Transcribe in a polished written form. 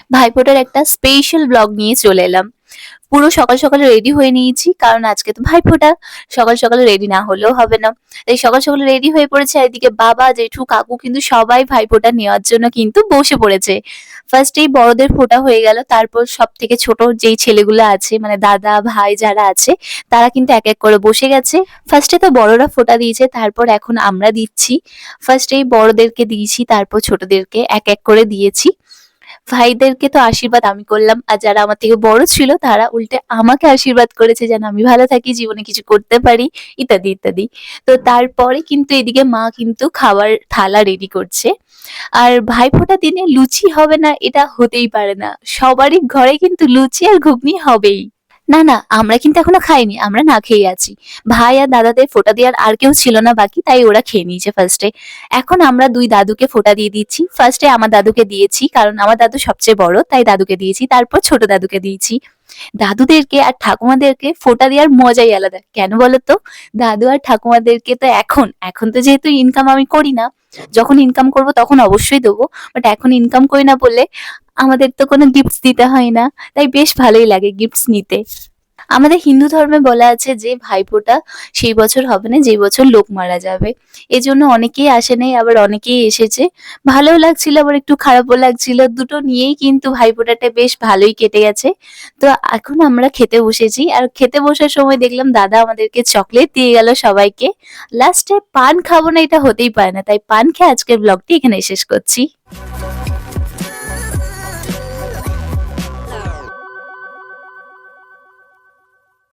ভাইফোঁটার একটা special blog নিয়ে চলে এলাম। পুরো সকাল সকাল রেডি হয়ে নিয়েছি, কারণ আজকে তো ভাইফোঁটা। সকাল সকাল রেডি না হলেও হবে না। তাই সকাল সকাল রেডি হয়ে পড়েছে। আর এদিকে বাবা, জেঠু, কাকু কিন্তু সবাই ভাইফোঁটা নেওয়ার জন্য কিন্তু বসে পড়েছে। ফার্স্টেই বড়দের ফোঁটা হয়ে গেল, তারপর সব থেকে ছোট যেই ছেলেগুলো আছে, মানে দাদা ভাই যারা আছে, তারা কিন্তু এক এক করে বসে গেছে। ফার্স্টে তো বড়রা ফোঁটা দিয়েছে, তারপর এখন আমরা দিচ্ছি। ফার্স্টেই বড়দেরকে দিয়েছি, তারপর ছোটদেরকে এক এক করে দিয়েছি। ভাইদেরকে তো আশীর্বাদ আমি করলাম, আর যারা আমার থেকে বড় ছিল তারা উল্টে আমাকে আশীর্বাদ করেছে যেন আমি ভালো থাকি, জীবনে কিছু করতে পারি, ইত্যাদি ইত্যাদি। তো তারপরে কিন্তু এদিকে মা কিন্তু খাবার থালা রেডি করছে। আর ভাইফোঁটার দিনে লুচি হবে না এটা হতেই পারে না। সবারই ঘরে কিন্তু লুচি আর ঘুগনি হবেই। না, না, আমরা কিন্তু এখনো খাইনি। আমরা না খেয়েই আছি। ভাই আর দাদাদের ফোঁটা দেওয়ার আর কেউ ছিল না বাকি, তাই ওরা খেয়ে নিয়েছে ফার্স্টে। এখন আমরা ২ দাদুকে ফোঁটা দিয়ে দিচ্ছি। ফার্স্টে আমার দাদুকে দিয়েছি, কারণ আমার দাদু সবচেয়ে বড়, তাই দাদুকে দিয়েছি। তারপর ছোট দাদুকে দিয়েছি। দাদুদেরকে আর ঠাকুমাদেরকে ফোঁটা দেওয়ার মজাই আলাদা। কেন বলো তো? দাদু আর ঠাকুমাদেরকে তো এখন তো যেহেতু ইনকাম আমি করি না, যখন ইনকাম করব তখন অবশ্যই দেবো। বাট এখন ইনকাম করি না বলে আমাদের তো কোনো গিফটস দিতে হয় না। তাই বেশ ভালোই লাগে গিফটস নিতে। আমাদের হিন্দু ধর্মে বলা আছে যে ভাইফোঁটা সেই বছর হবে না যেই বছর লোক মারা যাবে। এজন্য অনেকেই আসে নাই, আবার অনেকেই এসেছে। ভালোও লাগছিল, আবার একটু খারাপও লাগছিল। দুটো নিয়েই কিন্তু ভাইফোঁটাটা বেশ ভালোই কেটে গেছে। তো এখন আমরা খেতে বসেছি, আর খেতে বসার সময় দেখলাম দাদা আমাদেরকে চকলেট দিয়ে গেল সবাইকে। লাস্টে পান খাবো না এটা হতেই পারে না, তাই পান খেয়ে আজকের ব্লগটি এখানে শেষ করছি।